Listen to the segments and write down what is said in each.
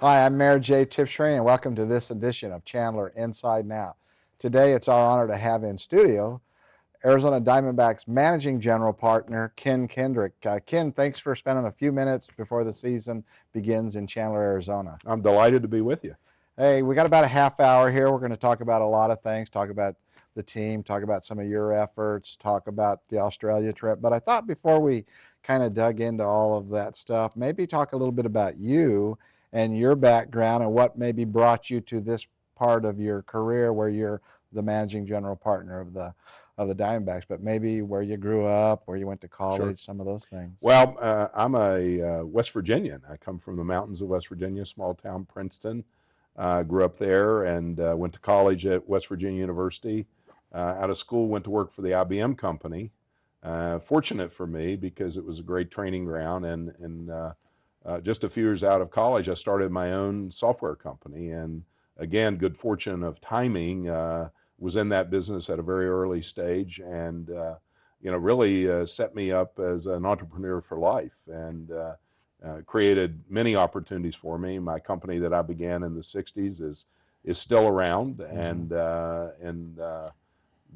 Hi, I'm Mayor Jay Tibshraeny, and welcome to this edition of Chandler Inside Now. Today, it's our honor to have in studio Arizona Diamondbacks Managing General Partner Ken Kendrick. Ken, thanks for spending a few minutes before the season begins in Chandler, Arizona. I'm delighted to be with you. Hey, we got about a half hour here. We're going to talk about a lot of things, talk about the team, talk about some of your efforts, talk about the Australia trip. But I thought before we kind of dug into all of that stuff, maybe talk a little bit about you and your background and what maybe brought you to this part of your career where you're the managing general partner of the Diamondbacks, but maybe where you grew up, where you went to college, Sure. some of those things. Well, I'm a West Virginian. I come from the mountains of West Virginia, small town Princeton. Grew up there and went to college at West Virginia University. Out of school, went to work for the IBM company. Fortunate for me because it was a great training ground. And just a few years out of college, I started my own software company. And again, good fortune of timing. Was in that business at a very early stage, and really set me up as an entrepreneur for life, and created many opportunities for me. My company that I began in the '60s is still around, and in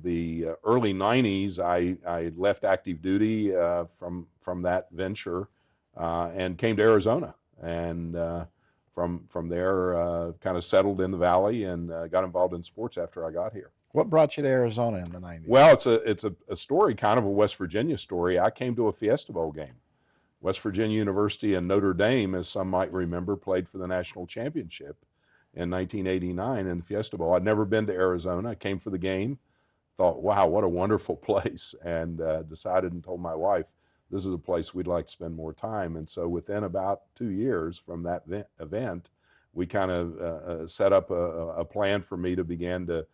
the early '90s, I left active duty from that venture and came to Arizona, and from there, kind of settled in the valley and got involved in sports after I got here. What brought you to Arizona in the 90s? Well, it's a story, kind of a West Virginia story. I came to a Fiesta Bowl game. West Virginia University and Notre Dame, as some might remember, played for the national championship in 1989 in the Fiesta Bowl. I'd never been to Arizona. I came for the game, thought, wow, what a wonderful place, and decided and told my wife, this is a place we'd like to spend more time. And so within about 2 years from that event, we kind of set up a plan for me to begin to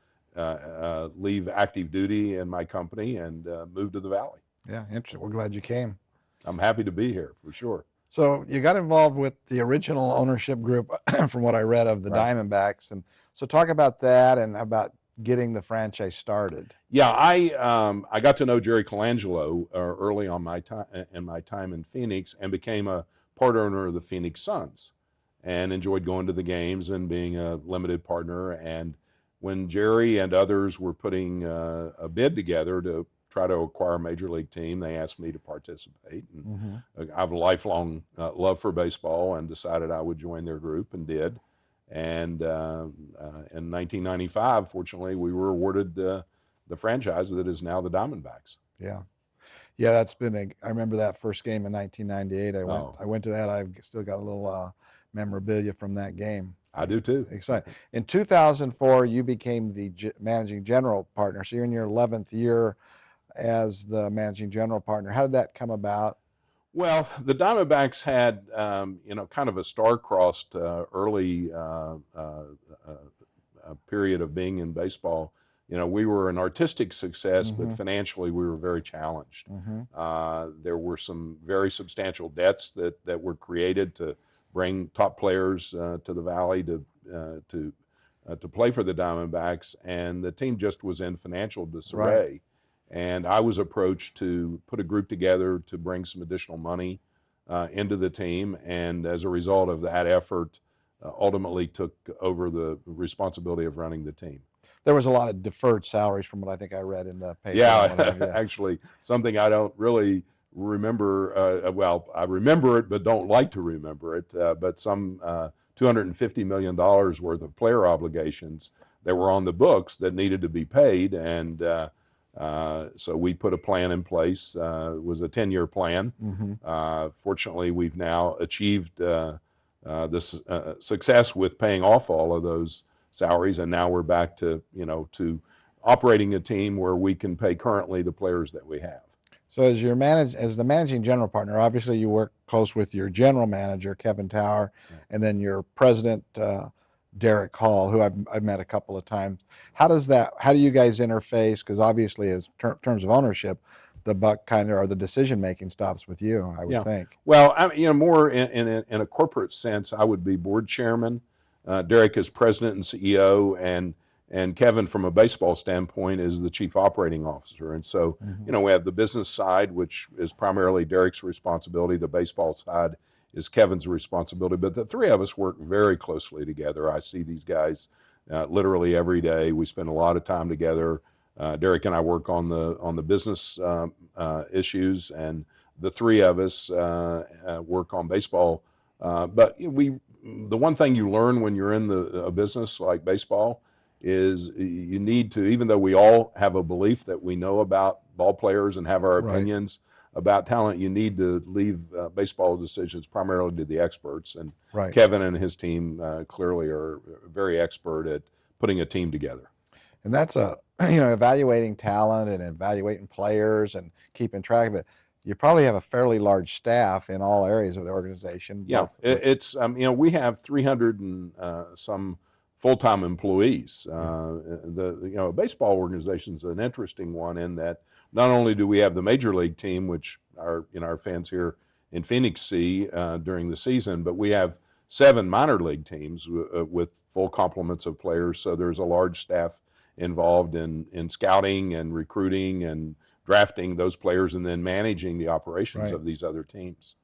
leave active duty in my company and move to the Valley. Yeah, interesting. We're glad you came. I'm happy to be here for sure. So you got involved with the original ownership group, from what I read, of the Right. Diamondbacks, and so talk about that and about getting the franchise started. Yeah, I got to know Jerry Colangelo early on in my time in Phoenix, and became a part owner of the Phoenix Suns, and enjoyed going to the games and being a limited partner. And when Jerry and others were putting a bid together to try to acquire a major league team, they asked me to participate. And I have a lifelong love for baseball, and decided I would join their group, and did. And in 1995, fortunately, we were awarded the franchise that is now the Diamondbacks. Yeah, that's been I remember that first game in 1998. I went to that. I've still got a little memorabilia from that game. I do too. Exciting. In 2004, you became the managing general partner. So you're in your 11th year as the managing general partner. How did that come about? Well, the Diamondbacks had, kind of a star-crossed early period of being in baseball. We were an artistic success, but financially we were very challenged. There were some very substantial debts that were created to bring top players to the Valley to play for the Diamondbacks, and the team just was in financial disarray. Right. And I was approached to put a group together to bring some additional money into the team, and as a result of that effort, ultimately took over the responsibility of running the team. There was a lot of deferred salaries from what I think I read in the paper. Yeah, actually, something I don't really remember. Well, I remember it, but don't like to remember it. But some $250 million worth of player obligations that were on the books that needed to be paid, and so we put a plan in place. It was a 10-year plan. Fortunately, we've now achieved this success with paying off all of those salaries, and now we're back to operating a team where we can pay currently the players that we have. So as the managing general partner, obviously you work close with your general manager, Kevin Tower, and then your president, Derek Hall, who I've met a couple of times. How do you guys interface? Because obviously, as terms of ownership, the buck kind of, or the decision making stops with you, I would think. Well, more in a corporate sense, I would be board chairman. Derek is president and CEO, and Kevin, from a baseball standpoint, is the chief operating officer. And so, we have the business side, which is primarily Derek's responsibility. The baseball side is Kevin's responsibility. But the three of us work very closely together. I see these guys literally every day. We spend a lot of time together. Derek and I work on the business issues, and the three of us work on baseball. But the one thing you learn when you're in a business like baseball is you need to, even though we all have a belief that we know about ball players and have our opinions about talent, you need to leave baseball decisions primarily to the experts. And Kevin and his team clearly are very expert at putting a team together. And that's evaluating talent and evaluating players and keeping track of it. You probably have a fairly large staff in all areas of the organization. Yeah, it's we have 300 and some full-time employees. The baseball organization is an interesting one in that not only do we have the major league team, which our fans here in Phoenix see during the season, but we have 7 minor league teams with full complements of players. So there's a large staff involved in scouting and recruiting and drafting those players and then managing the operations of these other teams.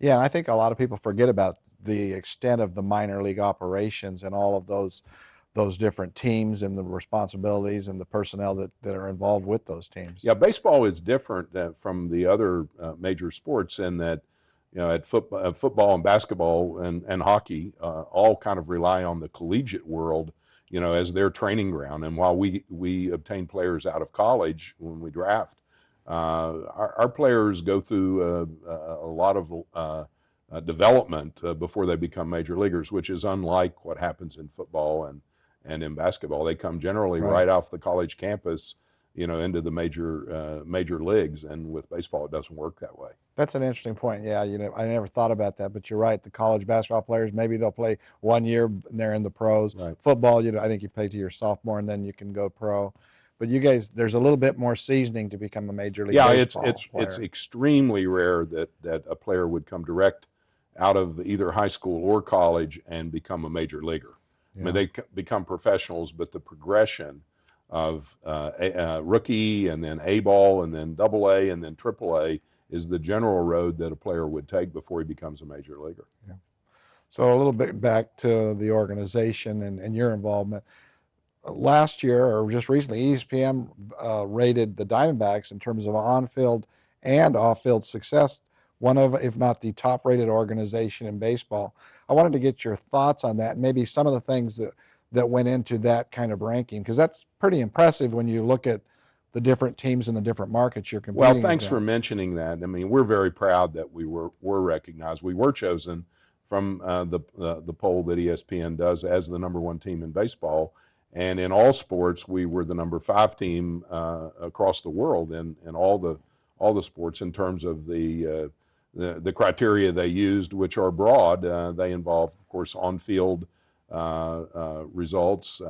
Yeah, and I think a lot of people forget about the extent of the minor league operations and all of those different teams and the responsibilities and the personnel that are involved with those teams. Yeah, baseball is different from the other major sports in that, at football and basketball and hockey all kind of rely on the collegiate world, as their training ground. And while we obtain players out of college when we draft, our players go through a lot of development before they become major leaguers, which is unlike what happens in football and in basketball. They come generally right off the college campus, into the major leagues. And with baseball, it doesn't work that way. That's an interesting point. Yeah, I never thought about that, but you're right. The college basketball players, maybe they'll play 1 year and they're in the pros. Football, I think you play to your sophomore and then you can go pro. But you guys, there's a little bit more seasoning to become a major league baseball player. It's extremely rare that a player would come direct out of either high school or college and become a major leaguer. I mean, they become professionals, but the progression of rookie and then A-ball and then AA and then AAA is the general road that a player would take before he becomes a major leaguer. Yeah. So a little bit back to the organization and your involvement. Last year, or just recently, ESPN rated the Diamondbacks in terms of on-field and off-field success, one of, if not the top-rated organization in baseball. I wanted to get your thoughts on that, and maybe some of the things that went into that kind of ranking, because that's pretty impressive when you look at the different teams in the different markets you're competing Well, thanks against. for mentioning that. I mean, we're very proud that we were recognized. We were chosen from the poll that ESPN does as the #1 team in baseball. And in all sports, we were the #5 team across the world in all the sports in terms of the criteria they used, which are broad. They involve, of course, on-field results,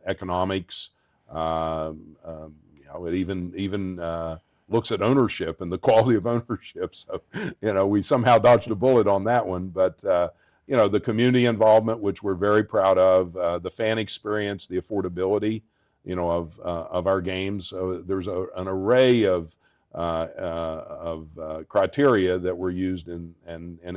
economics. It even looks at ownership and the quality of ownership. So, we somehow dodged a bullet on that one. But the community involvement, which we're very proud of, the fan experience, the affordability, of our games. So there's an array of criteria that were used in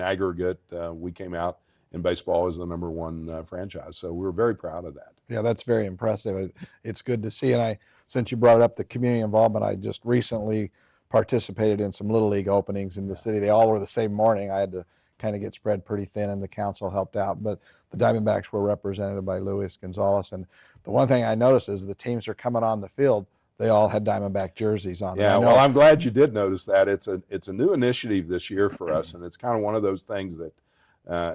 aggregate. We came out in baseball as the #1 franchise. So we're very proud of that. Yeah, that's very impressive. It's good to see. And since you brought up the community involvement, I just recently participated in some Little League openings in the city. They all were the same morning. I had to kind of get spread pretty thin, and the council helped out. But the Diamondbacks were represented by Luis Gonzalez. And the one thing I noticed is the teams are coming on the field, they all had Diamondback jerseys on. Yeah, well, I'm glad you did notice that. It's a new initiative this year for us, and it's kind of one of those things that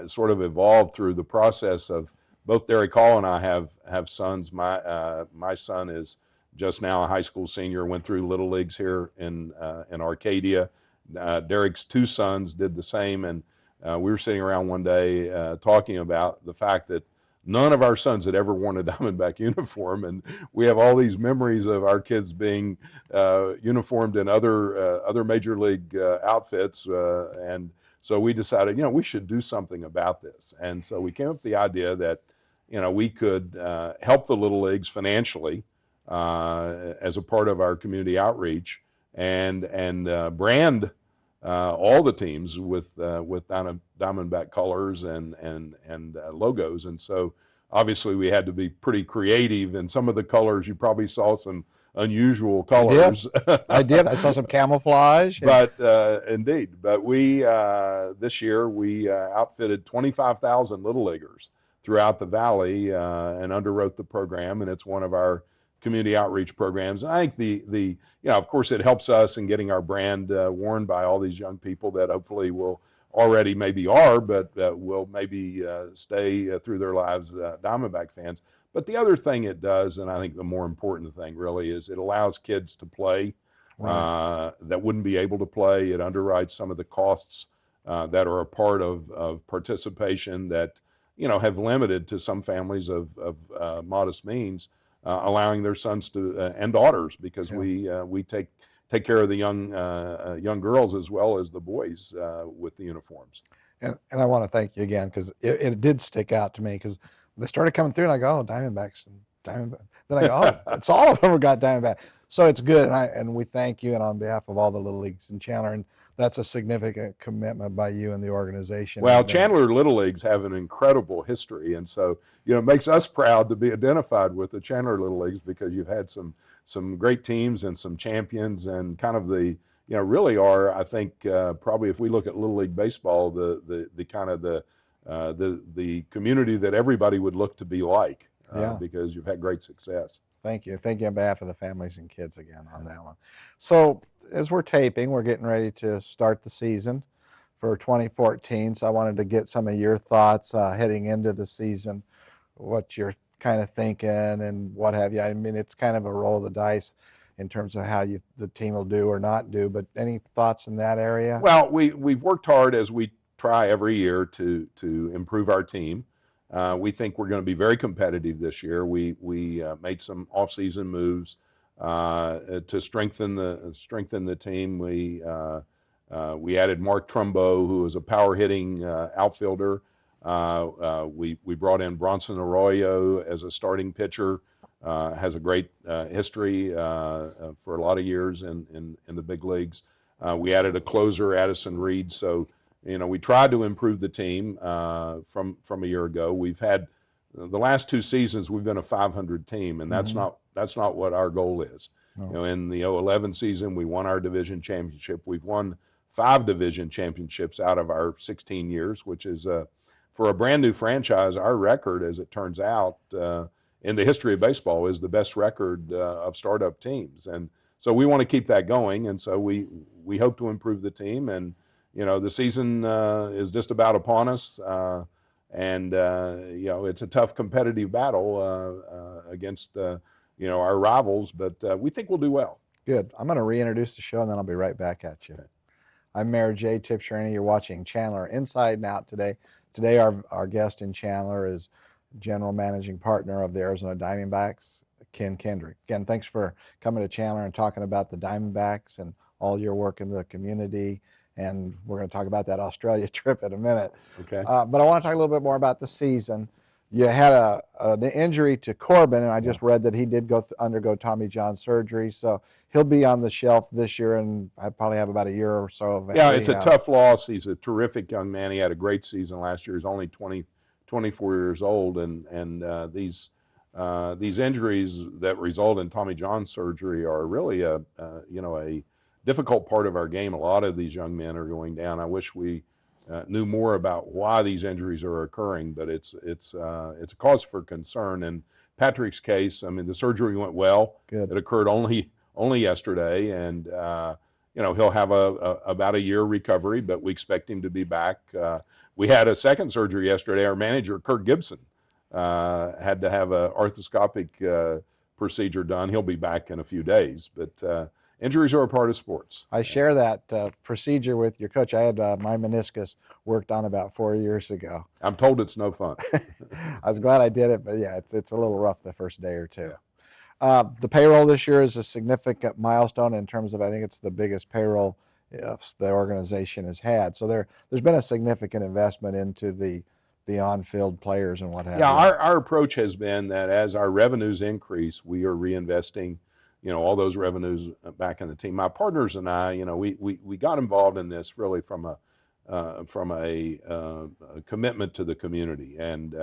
sort of evolved through the process of both Derek Hall and I have sons. My son is just now a high school senior, went through Little Leagues here in Arcadia. Derek's 2 sons did the same, and we were sitting around one day talking about the fact that none of our sons had ever worn a Diamondback uniform, and we have all these memories of our kids being uniformed in other major league outfits, and so we decided, we should do something about this. And so we came up with the idea that, we could help the Little Leagues financially as a part of our community outreach and brand all the teams with Diamondback colors and logos, and so obviously we had to be pretty creative. And some of the colors, you probably saw some unusual I did. colors. I did. I saw some camouflage. And But indeed, but we this year we outfitted 25,000 little leaguers throughout the valley and underwrote the program, and it's one of our community outreach programs. And I think the of course it helps us in getting our brand worn by all these young people that hopefully will already maybe are, but will maybe stay through their lives Diamondback fans. But the other thing it does, and I think the more important thing really, is it allows kids to play right. that wouldn't be able to play. It underwrites some of the costs that are a part of participation that have limited to some families of modest means, allowing their sons to and daughters, because Yeah. we take care of the young girls as well as the boys with the uniforms. And I want to thank you again, because it did stick out to me, because they started coming through and I go, oh, Diamondbacks and Diamondback. Then I go, oh, it's all of them have got Diamondback. So it's good. And we thank you, and on behalf of all the little leagues in Chandler, and that's a significant commitment by you and the organization. Well, And then, Chandler Little Leagues have an incredible history, and so it makes us proud to be identified with the Chandler Little Leagues, because you've had some great teams and some champions, and kind of the really are, I think, probably if we look at Little League baseball, the kind of the community that everybody would look to be like, yeah. because you've had great success. Thank you. Thank you on behalf of the families and kids again on that one. So as we're taping, we're getting ready to start the season for 2014. So I wanted to get some of your thoughts heading into the season, what you're kind of thinking and what have you. I mean, it's kind of a roll of the dice in terms of how the team will do or not do, but any thoughts in that area? Well, we've worked hard, as we try every year, to improve our team. We think we're going to be very competitive this year. We made some offseason moves to strengthen the team. We added Mark Trumbo, who is a power hitting outfielder. We brought in Bronson Arroyo as a starting pitcher. Has a great history for a lot of years in the big leagues. We added a closer, Addison Reed. So we tried to improve the team from a year ago. We've had the last 2 seasons we've been a 500 team, and that's not what our goal is. No. In the 2011 season, we won our division championship. We've won 5 division championships out of our 16 years, which is for a brand new franchise. Our record, as it turns out, in the history of baseball, is the best record of startup teams, and so we want to keep that going. And so we hope to improve the team. And the season is just about upon us, and it's a tough competitive battle against our rivals, but we think we'll do well. Good. I'm going to reintroduce the show, and then I'll be right back at you. Okay. I'm Mayor Jay Tibshraeny. You're watching Chandler Inside and Out today. Today, our guest in Chandler is General Managing Partner of the Arizona Diamondbacks, Ken Kendrick. Again, thanks for coming to Chandler and talking about the Diamondbacks and all your work in the community. And we're going to talk about that Australia trip in a minute. Okay. But I want to talk a little bit more about the season. You had an injury to Corbin, and I just read that he did undergo Tommy John surgery. So he'll be on the shelf this year, and I probably have about a year or so of Yeah, it's a tough loss. He's a terrific young man. He had a great season last year. He's only 24 years old, and these injuries that result in Tommy John surgery are really a difficult part of our game. A lot of these young men are going down. I wish we knew more about why these injuries are occurring, but it's a cause for concern. In Patrick's case, I mean, the surgery went well. Good. It occurred only yesterday, and he'll have about a year recovery, but we expect him to be back. We had a second surgery yesterday. Our manager, Kirk Gibson, had to have an arthroscopic procedure done. He'll be back in a few days, but injuries are a part of sports. I share that procedure with your coach. I had my meniscus worked on about 4 years ago. I'm told it's no fun. I was glad I did it, but yeah, it's a little rough the first day or two. Yeah. The payroll this year is a significant milestone in terms of, I think it's the biggest payroll the organization has had. So there's been a significant investment into the on-field players and what have you. Yeah, our approach has been that as our revenues increase, we are reinvesting all those revenues back in the team. My partners and I, we got involved in this really from a commitment to the community, and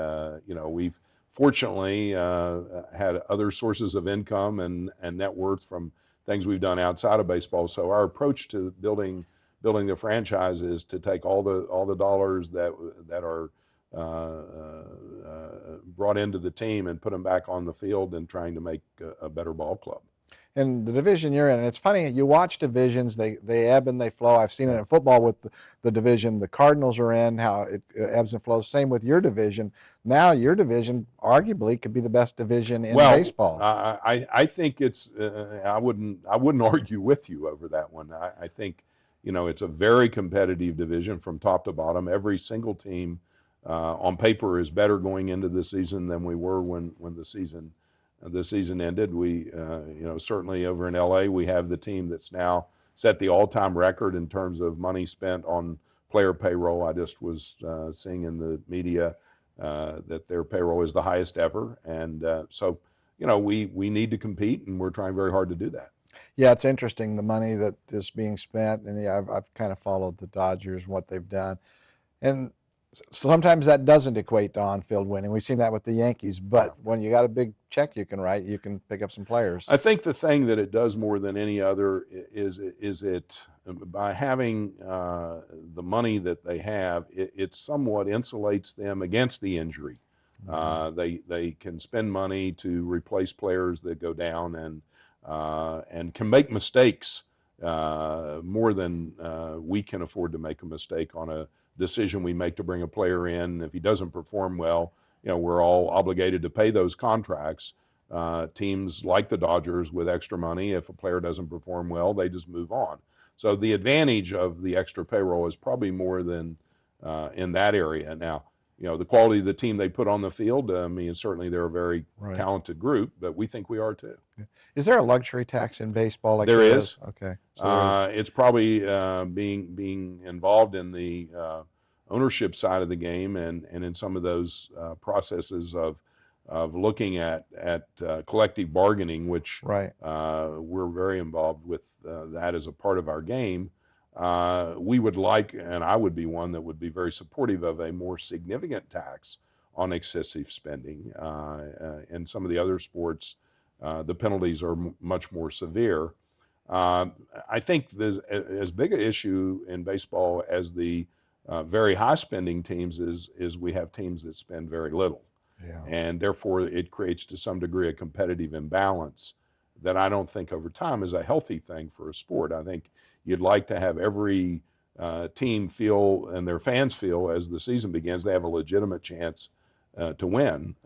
we've fortunately had other sources of income and net worth from things we've done outside of baseball. So our approach to building the franchise is to take all the dollars that are brought into the team and put them back on the field and trying to make a better ball club. And the division you're in, and it's funny, you watch divisions, they ebb and they flow. I've seen it in football with the division the Cardinals are in, how it ebbs and flows. Same with your division. Now your division arguably could be the best division in baseball. I think it's I wouldn't argue with you over that one. I think it's a very competitive division from top to bottom. Every single team on paper is better going into the season than we were when the season ended. We, certainly over in LA, we have the team that's now set the all-time record in terms of money spent on player payroll. I just was seeing in the media that their payroll is the highest ever. And so, we need to compete, and we're trying very hard to do that. Yeah, it's interesting, the money that is being spent. And yeah, I've kind of followed the Dodgers and what they've done. And sometimes that doesn't equate to on-field winning. We've seen that with the Yankees. But when you got a big check you can write, you can pick up some players. I think the thing that it does more than any other is it by having the money that they have, it somewhat insulates them against the injury. They can spend money to replace players that go down and can make mistakes more than we can afford to make a mistake on a decision we make to bring a player in. If he doesn't perform well, we're all obligated to pay those contracts. Teams like the Dodgers with extra money, if a player doesn't perform well, they just move on. So the advantage of the extra payroll is probably more than in that area. Now, the quality of the team they put on the field, certainly they're a very talented group, but we think we are too. Is there a luxury tax in baseball like there is? Okay. So it's probably being involved in the ownership side of the game and in some of those processes of looking at collective bargaining, which we're very involved with that as a part of our game. We would like, and I would be one that would be very supportive of a more significant tax on excessive spending. In some of the other sports, the penalties are much more severe. I think there's as big an issue in baseball as the very high spending teams is we have teams that spend very little. Yeah. And therefore it creates to some degree a competitive imbalance that I don't think over time is a healthy thing for a sport. I think you'd like to have every team feel and their fans feel as the season begins they have a legitimate chance to win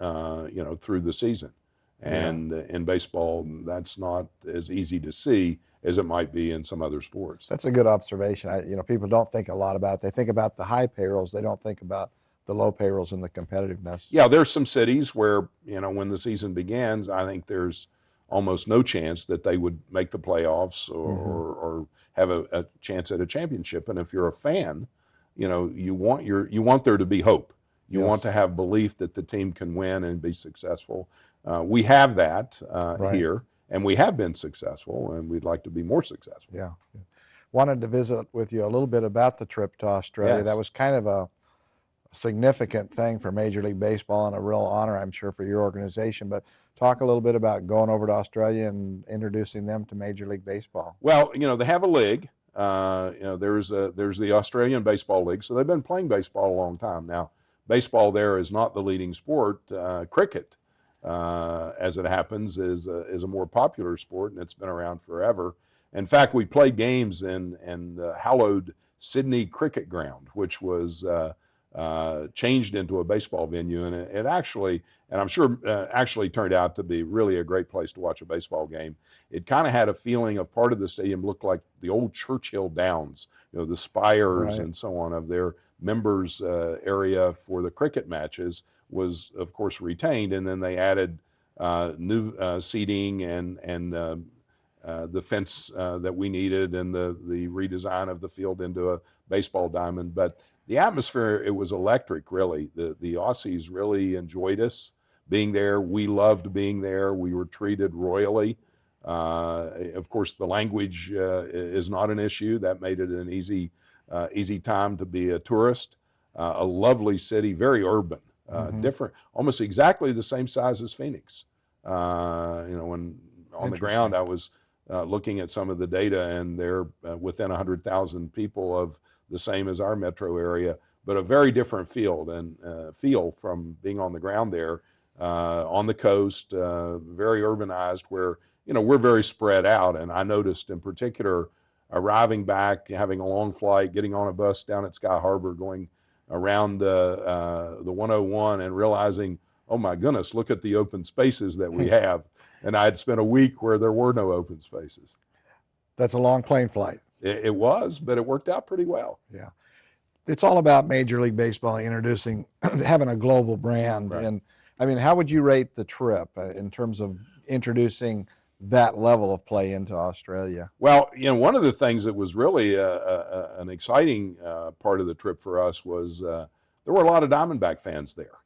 through the season. And in baseball, that's not as easy to see as it might be in some other sports. That's a good observation. People don't think a lot about it. They think about the high payrolls. They don't think about the low payrolls and the competitiveness. Yeah, there's some cities where, when the season begins, I think there's almost no chance that they would make the playoffs or have a chance at a championship. And if you're a fan, you want there to be hope. You want to have belief that the team can win and be successful. We have that here, and we have been successful, and we'd like to be more successful. Yeah. Wanted to visit with you a little bit about the trip to Australia. Yes. That was kind of a significant thing for Major League Baseball and a real honor, I'm sure, for your organization. But talk a little bit about going over to Australia and introducing them to Major League Baseball. Well, they have a league. There's the Australian Baseball League, so they've been playing baseball a long time. Now, baseball there is not the leading sport. Cricket, as it happens, is a more popular sport, and it's been around forever. In fact, we played games in the hallowed Sydney Cricket Ground, which was changed into a baseball venue, and it actually, and I'm sure actually turned out to be really a great place to watch a baseball game. It kind of had a feeling of part of the stadium looked like the old Churchill Downs, the spires and so on of their members area for the cricket matches was of course retained, and then they added new seating and the fence that we needed and the redesign of the field into a baseball diamond. But the atmosphere, it was electric, really. The Aussies really enjoyed us being there. We loved being there. We were treated royally. Of course, the language is not an issue. That made it an easy time to be a tourist. A lovely city, very urban, different, almost exactly the same size as Phoenix. When on the ground, I was looking at some of the data, and they're within 100,000 people of the same as our metro area, but a very different feel from being on the ground there, on the coast, very urbanized, where we're very spread out. And I noticed in particular, arriving back, having a long flight, getting on a bus down at Sky Harbor, going around the 101, and realizing, oh my goodness, look at the open spaces that we have. And I had spent a week where there were no open spaces. That's a long plane flight. It was, but it worked out pretty well. Yeah. It's all about Major League Baseball introducing, having a global brand. Right. And I mean, how would you rate the trip in terms of introducing that level of play into Australia? Well, one of the things that was really an exciting part of the trip for us was there were a lot of Diamondback fans there.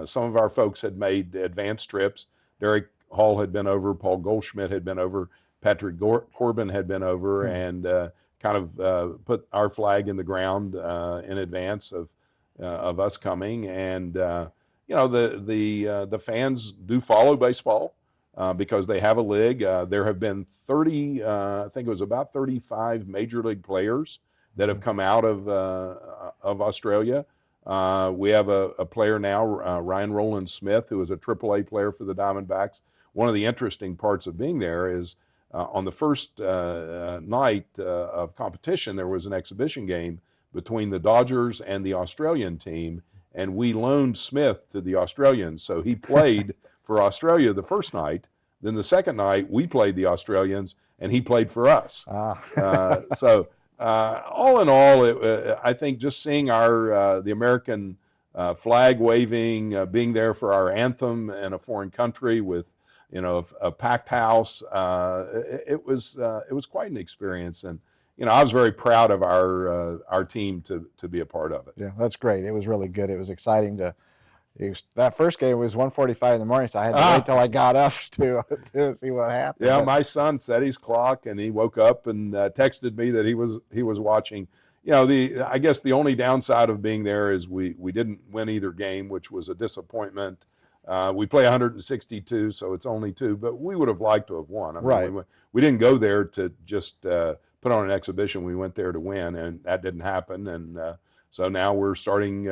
Some of our folks had made advanced trips. Derek Hall had been over, Paul Goldschmidt had been over, Patrick Corbin had been over, and kind of put our flag in the ground in advance of us coming. And the fans do follow baseball because they have a league. There have been 30, I think it was about 35 major league players that have come out of Australia. We have a player now, Ryan Roland Smith, who is a AAA player for the Diamondbacks. One of the interesting parts of being there is on the first night of competition, there was an exhibition game between the Dodgers and the Australian team, and we loaned Smith to the Australians. So he played for Australia the first night. Then the second night, we played the Australians, and he played for us. So all in all, I think just seeing the American flag waving, being there for our anthem in a foreign country with a packed house, it was quite an experience. And I was very proud of our team to be a part of it. Yeah, that's great. It was really good. It was exciting that first game was 1:45 in the morning, so I had to wait till I got up to see what happened. Yeah, my son set his clock, and he woke up and texted me that he was watching. I guess the only downside of being there is we didn't win either game, which was a disappointment. We play 162, so it's only 2, but we would have liked to have won. I mean, right. We didn't go there to just put on an exhibition. We went there to win, and that didn't happen. And so now we're starting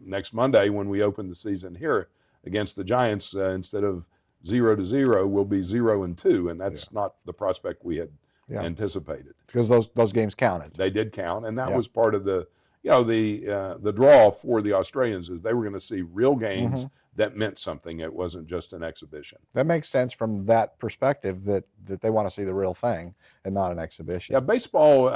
next Monday when we open the season here against the Giants. Instead of 0-0, we'll be 0-2, and that's not the prospect we had anticipated. Because those games counted. They did count, and that was part of the draw for the Australians, is they were going to see real games that meant something. It wasn't just an exhibition. That makes sense from that perspective, that they want to see the real thing and not an exhibition. Yeah, baseball,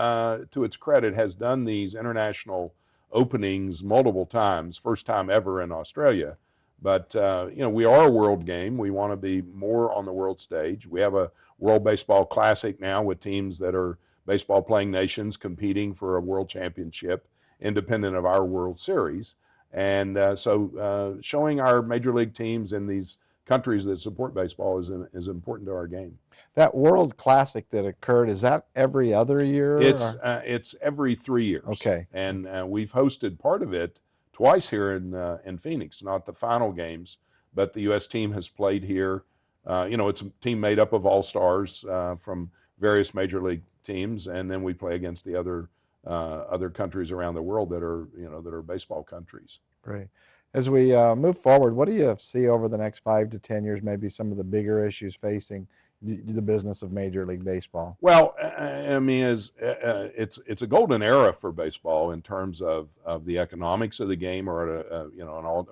to its credit, has done these international openings multiple times, first time ever in Australia. But, we are a world game. We want to be more on the world stage. We have a World Baseball Classic now with teams that are baseball playing nations competing for a world championship, independent of our World Series. And so showing our major league teams in these countries that support baseball is important to our game. That World Classic that occurred, is that every other year? It's every 3 years. Okay. And we've hosted part of it twice here in Phoenix, not the final games, but the U.S. team has played here. It's a team made up of all-stars from various major league teams, and then we play against the other countries around the world that are baseball countries. Great. As we move forward, what do you see over the next 5 to 10 years, maybe some of the bigger issues facing the business of Major League Baseball? Well, I mean, it's a golden era for baseball in terms of the economics of the game, or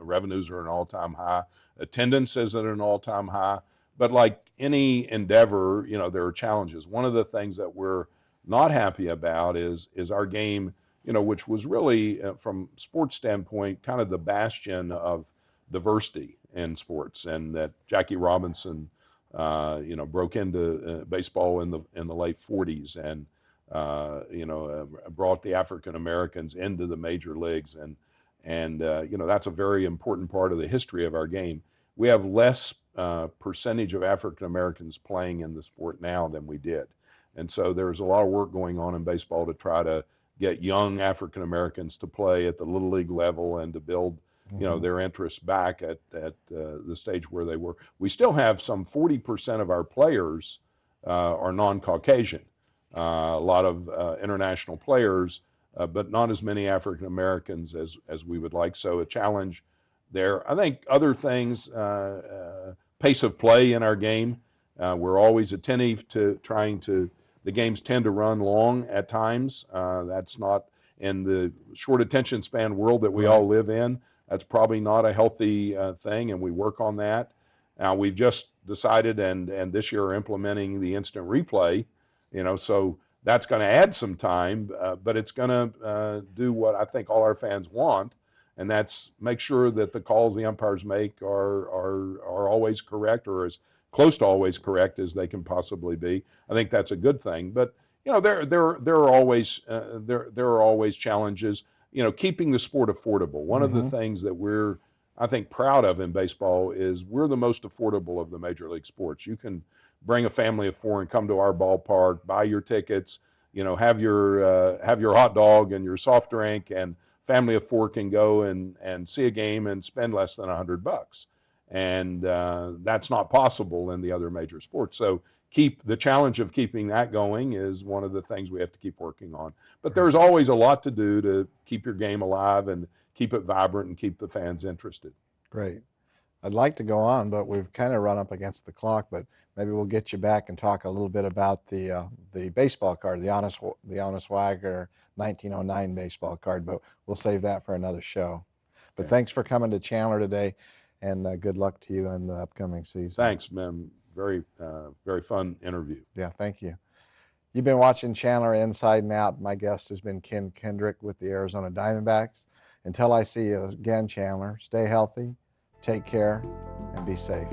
revenues are at an all-time high, attendance is at an all-time high. But like any endeavor, there are challenges. One of the things that we're not happy about is our game, which was really, from sports standpoint, kind of the bastion of diversity in sports, and that Jackie Robinson, broke into baseball in the late 40s, and brought the African Americans into the major leagues, and that's a very important part of the history of our game. We have less percentage of African Americans playing in the sport now than we did. And so there's a lot of work going on in baseball to try to get young African Americans to play at the little league level and to build, their interests back at the stage where they were. We still have some 40% of our players are non-Caucasian. A lot of international players, but not as many African Americans as we would like. So a challenge there. I think other things, pace of play in our game. We're always attentive to trying to, the games tend to run long at times. That's not, in the short attention span world that we all live in, that's probably not a healthy thing, and we work on that. Now, we've just decided and this year are implementing the instant replay, so that's going to add some time, but it's going to do what I think all our fans want, and that's make sure that the calls the umpires make are always correct, or as close to always correct as they can possibly be. I think that's a good thing. But there are always challenges. Keeping the sport affordable. One of the things that we're, I think, proud of in baseball is we're the most affordable of the major league sports. You can bring a family of four and come to our ballpark, buy your tickets, have your hot dog and your soft drink, and family of four can go and see a game and spend less than $100. And that's not possible in the other major sports. So the challenge of keeping that going is one of the things we have to keep working on. But there's always a lot to do to keep your game alive and keep it vibrant and keep the fans interested. Great. I'd like to go on, but we've kind of run up against the clock. But maybe we'll get you back and talk a little bit about the baseball card, the Honest Wagner 1909 baseball card. But we'll save that for another show. But Okay. Thanks for coming to Chandler today, and good luck to you in the upcoming season. Thanks, man. Very, very fun interview. Yeah, thank you. You've been watching Chandler Inside and Out. My guest has been Kendrick with the Arizona Diamondbacks. Until I see you again, Chandler, stay healthy, take care, and be safe.